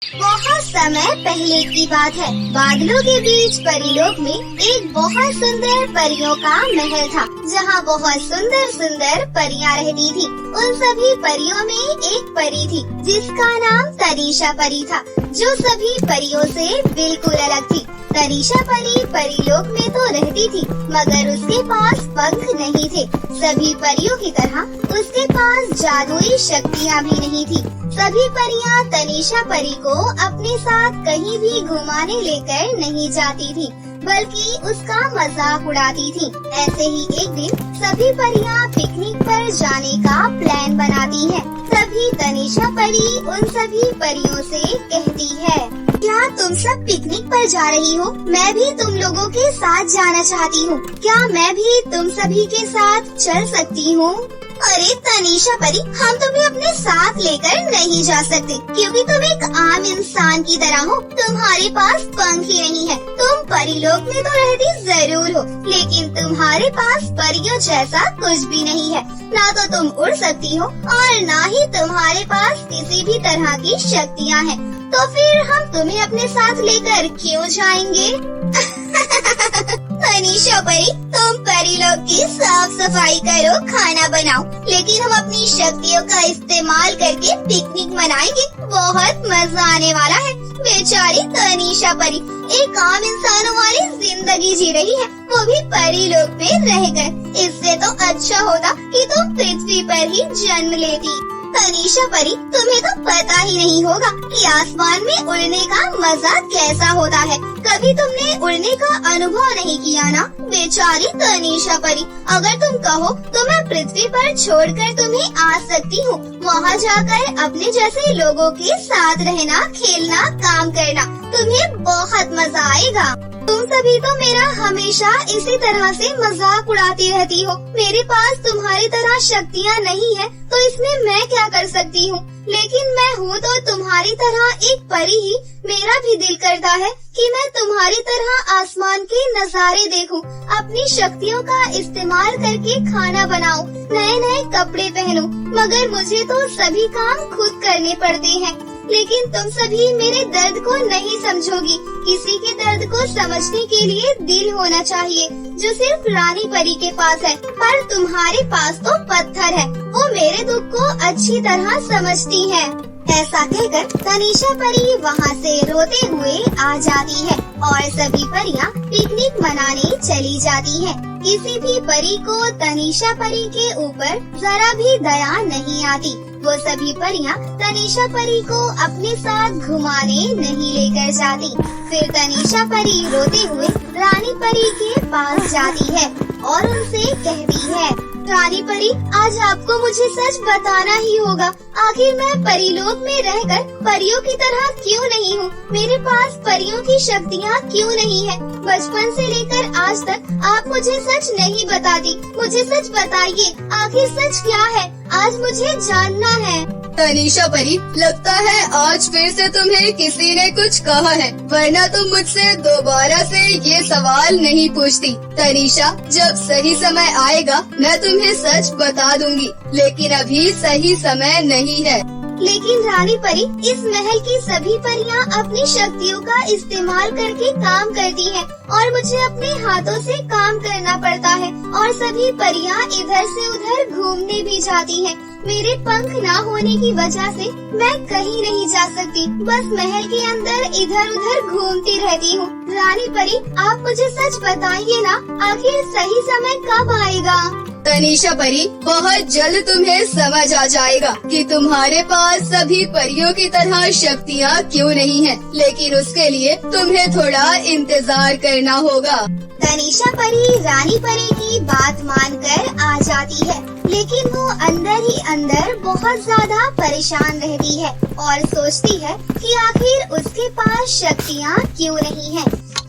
बहुत समय पहले की बात है। बादलों के बीच परीलोक में एक बहुत सुंदर परियों का महल था, जहाँ बहुत सुंदर सुंदर परियां रहती थी। उन सभी परियों में एक परी थी जिसका नाम तनीषा परी था, जो सभी परियों से बिल्कुल अलग थी। तनीषा परी परीलोक में तो रहती थी, मगर उसके पास पंख नहीं थे। सभी परियों की तरह उसके पास जादुई शक्तियाँ भी नहीं थी। सभी परियां तनीषा परी को अपने साथ कहीं भी घुमाने लेकर नहीं जाती थी, बल्कि उसका मजाक उड़ाती थी। ऐसे ही एक दिन सभी परियां पिकनिक पर जाने का प्लान बनाती हैं। तभी तनीषा परी उन सभी परियों से कहती है, क्या तुम सब पिकनिक पर जा रही हो? मैं भी तुम लोगों के साथ जाना चाहती हूँ। क्या मैं भी तुम सभी के साथ चल सकती हूँ? अरे तनीषा परी, हम तुम्हें अपने साथ लेकर नहीं जा सकते, क्योंकि तुम एक आम इंसान की तरह हो। तुम्हारे पास पंख ही नहीं है। तुम परीलोक में तो रहती जरूर हो, लेकिन तुम्हारे पास परियों जैसा कुछ भी नहीं है। ना तो तुम उड़ सकती हो और ना ही तुम्हारे पास किसी भी तरह की शक्तियाँ हैं। तो फिर हम तुम्हें अपने साथ लेकर क्यों जाएंगे? तनीषा परी, तुम परीलोक की साफ सफाई करो, खाना बनाओ, लेकिन हम अपनी शक्तियों का इस्तेमाल करके पिकनिक मनाएंगे। बहुत मजा आने वाला है। बेचारी तनीषा परी एक आम इंसानों वाली जिंदगी जी रही है, वो भी परीलोक में रहकर। इससे तो अच्छा होता कि तुम पृथ्वी पर ही जन्म लेती। तनीषा परी, तुम्हें तो पता ही नहीं होगा कि आसमान में उड़ने का मजा कैसा होता है। कभी तुमने उड़ने का अनुभव नहीं किया ना? बेचारी तनीषा परी, अगर तुम कहो तो मैं पृथ्वी पर छोड़कर तुम्हें आ सकती हूँ। वहाँ जाकर अपने जैसे लोगों के साथ रहना, खेलना, काम करना, तुम्हें बहुत मजा आएगा। तुम सभी तो मेरा हमेशा इसी तरह से मजाक उड़ाती रहती हो। मेरे पास तुम्हारी तरह शक्तियाँ नहीं है, तो इसमें मैं क्या कर सकती हूँ? लेकिन मैं हूँ तो तुम्हारी तरह एक परी ही। मेरा भी दिल करता है कि मैं तुम्हारी तरह आसमान के नज़ारे देखूं, अपनी शक्तियों का इस्तेमाल करके खाना बनाऊं, नए नए कपड़े पहनूं। मगर मुझे तो सभी काम खुद करने पड़ते हैं। लेकिन तुम सभी मेरे दर्द को नहीं समझोगी। किसी के दर्द को समझने के लिए दिल होना चाहिए, जो सिर्फ रानी परी के पास है। पर तुम्हारे पास तो पत्थर है, वो मेरे दुख को अच्छी तरह समझती है। ऐसा कहकर तनीषा परी वहाँ से रोते हुए आ जाती है और सभी परियां पिकनिक मनाने चली जाती हैं। किसी भी परी को तनीषा परी के ऊपर जरा भी दया नहीं आती। वो सभी परियां तनीषा परी को अपने साथ घुमाने नहीं लेकर जाती। फिर तनीषा परी रोते हुए रानी परी के पास जाती है और उनसे कहती है, रानी परी, आज आपको मुझे सच बताना ही होगा। आखिर मैं परीलोक में रहकर परियों की तरह क्यों नहीं हूँ? मेरे पास परियों की शक्तियाँ क्यों नहीं है? बचपन से लेकर आज तक आप मुझे सच नहीं बताती। मुझे सच बताइए, आखिर सच क्या है? आज मुझे जानना है। तनीषा परी, लगता है आज फिर से तुम्हें किसी ने कुछ कहा है, वरना तुम मुझसे दोबारा से ये सवाल नहीं पूछती। तनीषा, जब सही समय आएगा मैं तुम्हें सच बता दूंगी, लेकिन अभी सही समय नहीं है। लेकिन रानी परी, इस महल की सभी परियां अपनी शक्तियों का इस्तेमाल करके काम करती हैं और मुझे अपने हाथों से काम करना पड़ता है। और सभी परियां इधर से उधर घूमने भी जाती हैं। मेरे पंख ना होने की वजह से मैं कहीं नहीं जा सकती, बस महल के अंदर इधर उधर घूमती रहती हूँ। रानी परी, आप मुझे सच बताइए ना, आखिर सही समय कब आएगा? तनीषा परी, बहुत जल्द तुम्हें समझ आ जाएगा कि तुम्हारे पास सभी परियों की तरह शक्तियाँ क्यों नहीं है, लेकिन उसके लिए तुम्हें थोड़ा इंतजार करना होगा। तनीषा परी रानी परी की बात मानकर आ जाती है, लेकिन वो अंदर ही अंदर बहुत ज्यादा परेशान रहती है और सोचती है कि आखिर उसके पास शक्तियाँ क्यों नहीं है।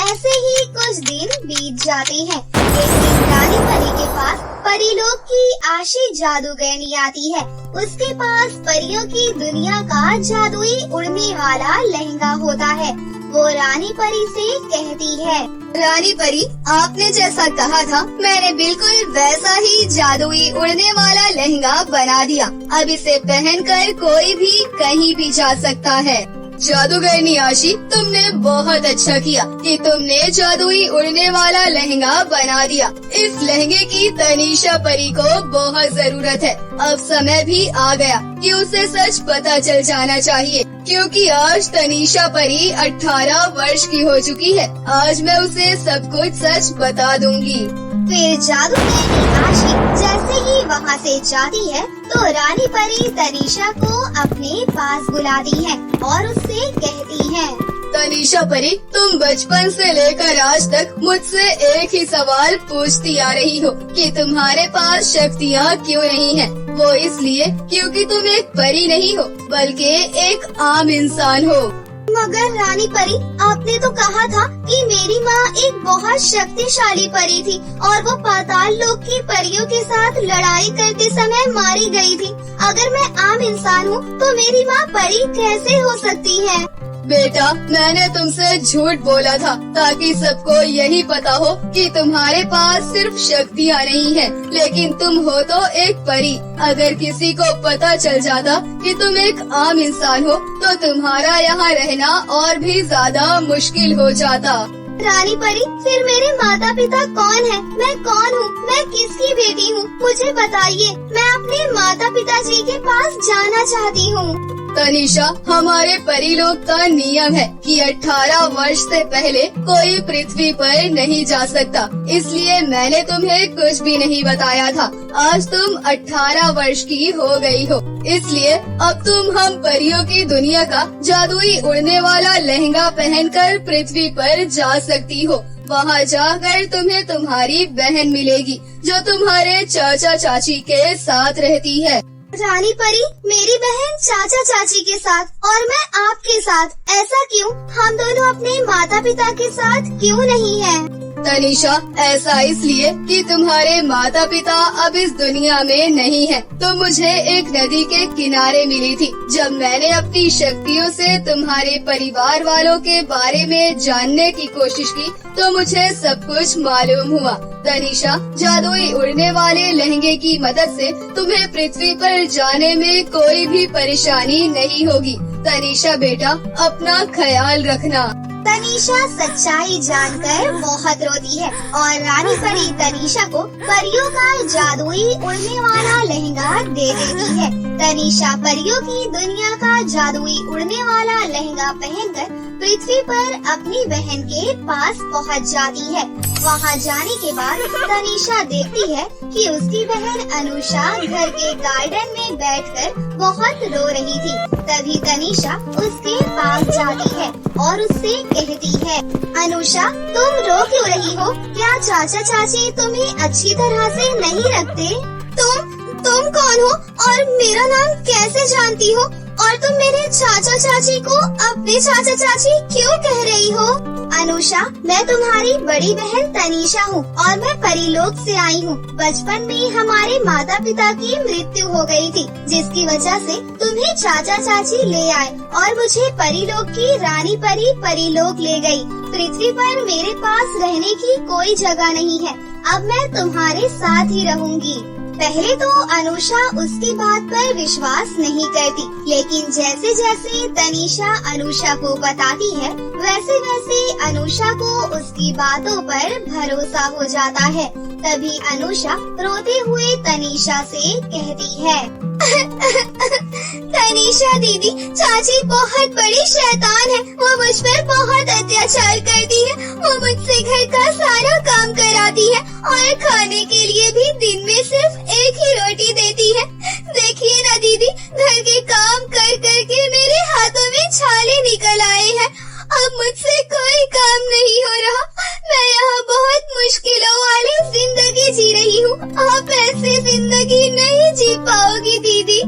ऐसे ही कुछ दिन बीत जाते हैं। एक दिन रानी परी के पास परीलोक की आशी जादूगरनी आती है। उसके पास परियों की दुनिया का जादुई उड़ने वाला लहंगा होता है। वो रानी परी से कहती है, रानी परी, आपने जैसा कहा था मैंने बिल्कुल वैसा ही जादुई उड़ने वाला लहंगा बना दिया। अब इसे पहनकर कोई भी कहीं भी जा सकता है। जादूगरनी आशी, तुमने बहुत अच्छा किया कि तुमने जादुई उड़ने वाला लहंगा बना दिया। इस लहंगे की तनीषा परी को बहुत जरूरत है। अब समय भी आ गया कि उसे सच पता चल जाना चाहिए, क्योंकि आज तनीषा परी 18 वर्ष की हो चुकी है। आज मैं उसे सब कुछ सच बता दूंगी। फिर जादूगरनी आशी जैसे ही वहाँ से जाती है तो रानी परी तनीषा को अपने पास बुलाती है और उससे कहती है, तनीषा परी, तुम बचपन से लेकर आज तक मुझसे एक ही सवाल पूछती आ रही हो कि तुम्हारे पास शक्तियाँ क्यों नहीं हैं। वो इसलिए क्योंकि तुम एक परी नहीं हो बल्कि एक आम इंसान हो। मगर रानी परी, आपने तो कहा था कि मेरी माँ एक बहुत शक्तिशाली परी थी और वो पाताल लोक की परियों के साथ लड़ाई करते समय मारी गई थी। अगर मैं आम इंसान हूँ तो मेरी माँ परी कैसे हो सकती है? बेटा, मैंने तुमसे झूठ बोला था ताकि सबको यही पता हो कि तुम्हारे पास सिर्फ शक्तियाँ नहीं हैं, लेकिन तुम हो तो एक परी। अगर किसी को पता चल जाता कि तुम एक आम इंसान हो तो तुम्हारा यहाँ रहना और भी ज्यादा मुश्किल हो जाता। रानी परी, फिर मेरे माता पिता कौन है? मैं कौन हूँ? मैं किसकी बेटी हूँ? मुझे बताइए। मैं अपने माता पिता जी के पास जाना चाहती हूँ। तनीषा, हमारे परिलोक का नियम है कि 18 वर्ष से पहले कोई पृथ्वी पर नहीं जा सकता, इसलिए मैंने तुम्हें कुछ भी नहीं बताया था। आज तुम 18 वर्ष की हो गई हो, इसलिए अब तुम हम परियों की दुनिया का जादुई उड़ने वाला लहंगा पहनकर पृथ्वी पर जा सकती हो। वहाँ जाकर तुम्हें तुम्हारी बहन मिलेगी जो तुम्हारे चाचा चाची के साथ रहती है। रानी परी, मेरी बहन चाचा चाची के साथ और मैं आपके साथ, ऐसा क्यों? हम दोनों अपने माता पिता के साथ क्यों नहीं हैं? तनीषा, ऐसा इसलिए कि तुम्हारे माता पिता अब इस दुनिया में नहीं है। तुम मुझे एक नदी के किनारे मिली थी। जब मैंने अपनी शक्तियों से तुम्हारे परिवार वालों के बारे में जानने की कोशिश की तो मुझे सब कुछ मालूम हुआ। तनीषा, जादुई उड़ने वाले लहंगे की मदद से तुम्हें पृथ्वी पर जाने में कोई भी परेशानी नहीं होगी। तनीषा बेटा, अपना ख्याल रखना। तनीषा सच्चाई जानकर बहुत रोती है और रानी परी तनीषा को परियों का जादुई उड़ने वाला लहंगा दे देती है। तनीषा परियों की दुनिया का जादुई उड़ने वाला लहंगा पहनकर पृथ्वी पर अपनी बहन के पास पहुंच जाती है। वहां जाने के बाद तनीषा देखती है कि उसकी बहन अनुषा घर के गार्डन में बैठकर बहुत रो रही थी। तभी तनीषा उसके पास जाती है और उससे कहती है, अनुषा, तुम रो क्यों रही हो? क्या चाचा चाची तुम्हें अच्छी तरह से नहीं रखते? तुम कौन हो और मेरा नाम कैसे जानती हो? और तुम मेरे चाचा चाची को अपने चाचा चाची क्यों कह रही हो? अनुषा, मैं तुम्हारी बड़ी बहन तनीषा हूँ और मैं परिलोक से आई हूँ। बचपन में हमारे माता पिता की मृत्यु हो गई थी, जिसकी वजह से तुम्हें चाचा चाची ले आए और मुझे परिलोक की रानी परी परिलोक ले गई। पृथ्वी पर मेरे पास रहने की कोई जगह नहीं है। अब मैं तुम्हारे साथ ही रहूंगी। पहले तो अनुषा उसकी बात पर विश्वास नहीं करती, लेकिन जैसे जैसे तनीषा अनुषा को बताती है वैसे वैसे अनुषा को उसकी बातों पर भरोसा हो जाता है। तभी अनुषा रोते हुए तनीषा से कहती है, तनीषा दीदी, चाची बहुत बड़ी शैतान है। वो मुझ पर बहुत अत्याचार करती है। वो मुझसे घर का सारा काम कराती है और खाने के लिए भी दिन में सिर्फ एक ही रोटी देती है। देखिए ना दीदी, घर के काम कर कर के मेरे हाथों में छाले निकल आए हैं। अब मुझसे कोई काम नहीं हो रहा। मैं यहाँ बहुत मुश्किलों वाली जिंदगी जी रही हूँ। आप ऐसी जिंदगी नहीं जी पाओगी दीदी।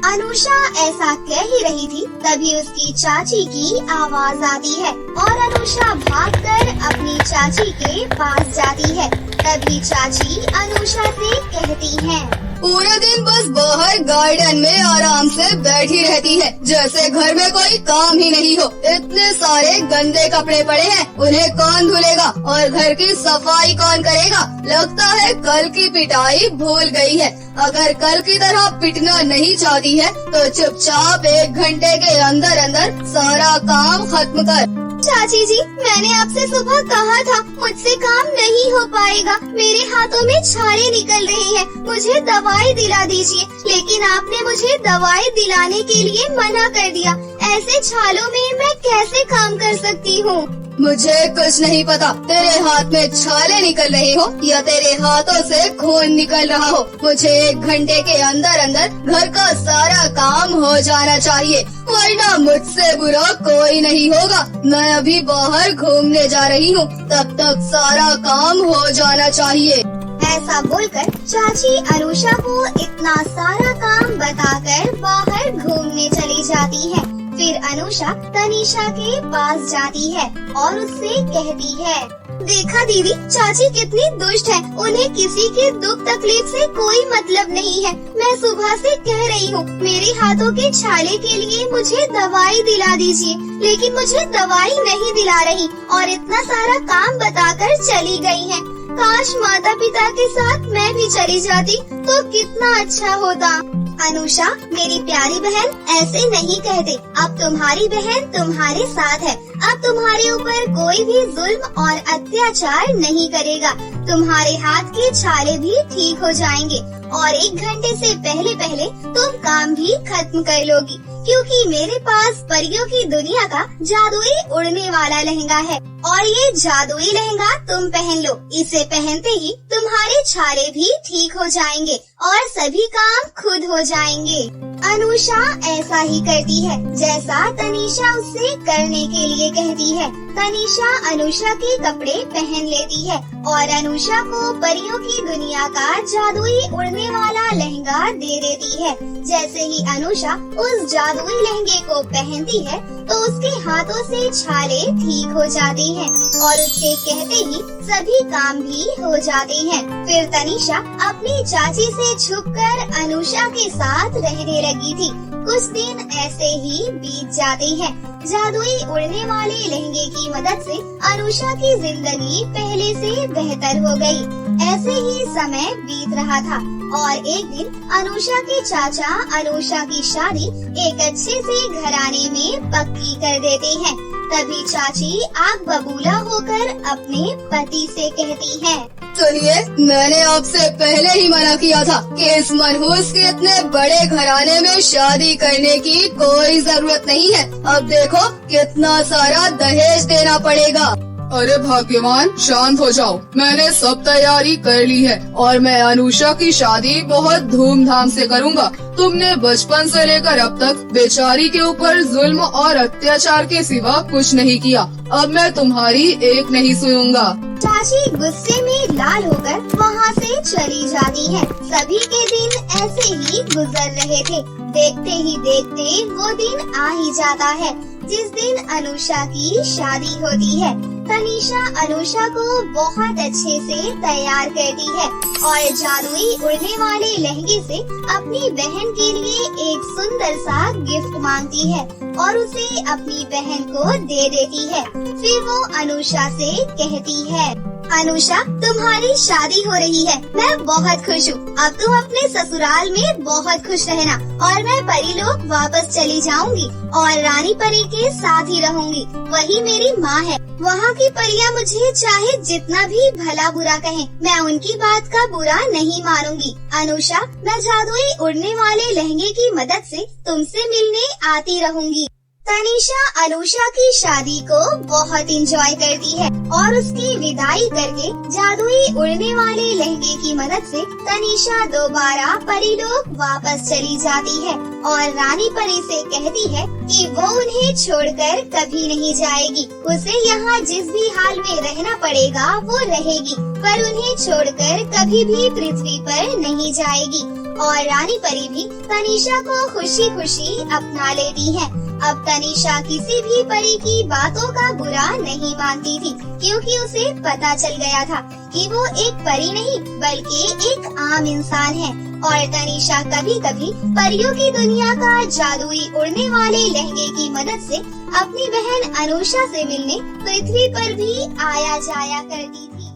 अनुषा ऐसा कह ही रही थी, तभी उसकी चाची की आवाज आती है और अनुषा भागकर अपनी चाची के पास जाती है। तभी चाची अनुषा से कहती है, पूरे दिन बस बाहर गार्डन में आराम से बैठी रहती है, जैसे घर में कोई काम ही नहीं हो। इतने सारे गंदे कपड़े पड़े हैं, उन्हें कौन धुलेगा और घर की सफाई कौन करेगा? लगता है कल की पिटाई भूल गई है। अगर कल की तरह पिटना नहीं चाहती है तो चुपचाप 1 घंटे के अंदर अंदर सारा काम खत्म कर। चाची जी, मैंने आपसे सुबह कहा था मुझसे काम नहीं हो पाएगा, मेरे हाथों में छाले निकल रही है, मुझे दवाई दिला दीजिए। लेकिन आपने मुझे दवाई दिलाने के लिए मना कर दिया। ऐसे छालों में मैं कैसे काम कर सकती हूँ? मुझे कुछ नहीं पता तेरे हाथ में छाले निकल रहे हो या तेरे हाथों से खून निकल रहा हो। मुझे 1 घंटे के अंदर अंदर घर का सारा काम हो जाना चाहिए, वरना मुझसे बुरा कोई नहीं होगा। मैं अभी बाहर घूमने जा रही हूँ, तब तक सारा काम हो जाना चाहिए। ऐसा बोलकर चाची अनुषा को इतना सारा काम बताकर बाहर घूमने चली जाती है। फिर अनुषा तनीषा के पास जाती है और उससे कहती है, देखा दीदी, चाची कितनी दुष्ट है, उन्हें किसी के दुख तकलीफ से कोई मतलब नहीं है। मैं सुबह से कह रही हूँ मेरे हाथों के छाले के लिए मुझे दवाई दिला दीजिए, लेकिन मुझे दवाई नहीं दिला रही और इतना सारा काम बताकर चली गई है। काश माता पिता के साथ मैं भी चली जाती तो कितना अच्छा होता। अनुषा, मेरी प्यारी बहन, ऐसे नहीं कहते। अब तुम्हारी बहन तुम्हारे साथ है, अब तुम्हारे ऊपर कोई भी जुल्म और अत्याचार नहीं करेगा। तुम्हारे हाथ के छाले भी ठीक हो जाएंगे और 1 घंटे से पहले पहले तुम काम भी खत्म कर लोगी, क्योंकि मेरे पास परियों की दुनिया का जादुई उड़ने वाला लहंगा है और ये जादुई लहंगा तुम पहन लो। इसे पहनते ही तुम्हारे छाले भी ठीक हो जाएंगे और सभी काम खुद हो जाएंगे। अनुषा ऐसा ही करती है जैसा तनीषा उससे करने के लिए कहती है। तनीषा अनुषा के कपड़े पहन लेती है और अनुषा को परियों की दुनिया का जादुई उड़ने वाला लहंगा दे देती है। जैसे ही अनुषा उस जादुई लहंगे को पहनती है तो उसके हाथों से छाले ठीक हो जाते हैं और उसके कहते ही सभी काम भी हो जाते हैं। फिर तनीषा अपनी चाची से छुपकर अनुषा के साथ रहने लगी थी। कुछ दिन ऐसे ही बीत जाते हैं। जादुई उड़ने वाले लहंगे की मदद से अनुषा की जिंदगी पहले से बेहतर हो गई। ऐसे ही समय बीत रहा था और एक दिन अनुषा के चाचा अनुषा की शादी एक अच्छे से घराने में पक्की कर देते हैं। तभी चाची आग बबूला होकर अपने पति से कहती है, सुनिए, मैंने आपसे पहले ही मना किया था कि इस मनहूस के इतने बड़े घराने में शादी करने की कोई जरूरत नहीं है। अब देखो कितना सारा दहेज देना पड़ेगा। अरे भाग्यवान, शांत हो जाओ, मैंने सब तैयारी कर ली है और मैं अनुषा की शादी बहुत धूमधाम से करूँगा। तुमने बचपन से लेकर अब तक बेचारी के ऊपर जुल्म और अत्याचार के सिवा कुछ नहीं किया। अब मैं तुम्हारी एक नहीं सुनूंगा। चाची गुस्से में लाल होकर वहाँ से चली जाती है। सभी के दिन ऐसे ही गुजर रहे थे। देखते ही देखते वो दिन आ ही जाता है जिस दिन अनुषा की शादी होती है। तनीषा अनुषा को बहुत अच्छे से तैयार करती है और जादुई उड़ने वाले लहंगे से अपनी बहन के लिए एक सुंदर सा गिफ्ट मांगती है और उसे अपनी बहन को दे देती है। फिर वो अनुषा से कहती है, अनुषा, तुम्हारी शादी हो रही है, मैं बहुत खुश हूँ। अब तुम अपने ससुराल में बहुत खुश रहना और मैं परीलोक वापस चली जाऊंगी और रानी परी के साथ ही रहूंगी। वही मेरी माँ है। वहाँ की परियां मुझे चाहे जितना भी भला बुरा कहें, मैं उनकी बात का बुरा नहीं मानूंगी। अनुषा, मैं जादुई उड़ने वाले लहंगे की मदद से तुमसे मिलने आती रहूंगी। तनीषा अनुषा की शादी को बहुत एंजॉय करती है और उसकी विदाई करके जादुई उड़ने वाले लहंगे की मदद से तनीषा दोबारा परीलोक वापस चली जाती है और रानी परी से कहती है कि वो उन्हें छोड़कर कभी नहीं जाएगी। उसे यहाँ जिस भी हाल में रहना पड़ेगा वो रहेगी, पर उन्हें छोड़कर कभी भी पृथ्वी पर नहीं जाएगी। और रानी परी भी तनीषा को खुशी खुशी अपना लेती है। अब तनीषा किसी भी परी की बातों का बुरा नहीं मानती थी, क्योंकि उसे पता चल गया था कि वो एक परी नहीं बल्कि एक आम इंसान है और तनीषा कभी कभी परियों की दुनिया का जादुई उड़ने वाले लहंगे की मदद से अपनी बहन अनुषा से मिलने पृथ्वी पर भी आया जाया करती थी।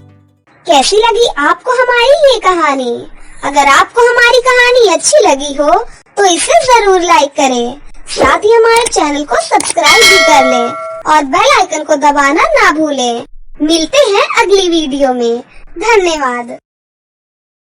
कैसी लगी आपको हमारी ये कहानी? अगर आपको हमारी कहानी अच्छी लगी हो तो इसे जरूर लाइक करें, साथ ही हमारे चैनल को सब्सक्राइब भी कर लें और बेल आइकन को दबाना ना भूलें। मिलते हैं अगली वीडियो में। धन्यवाद।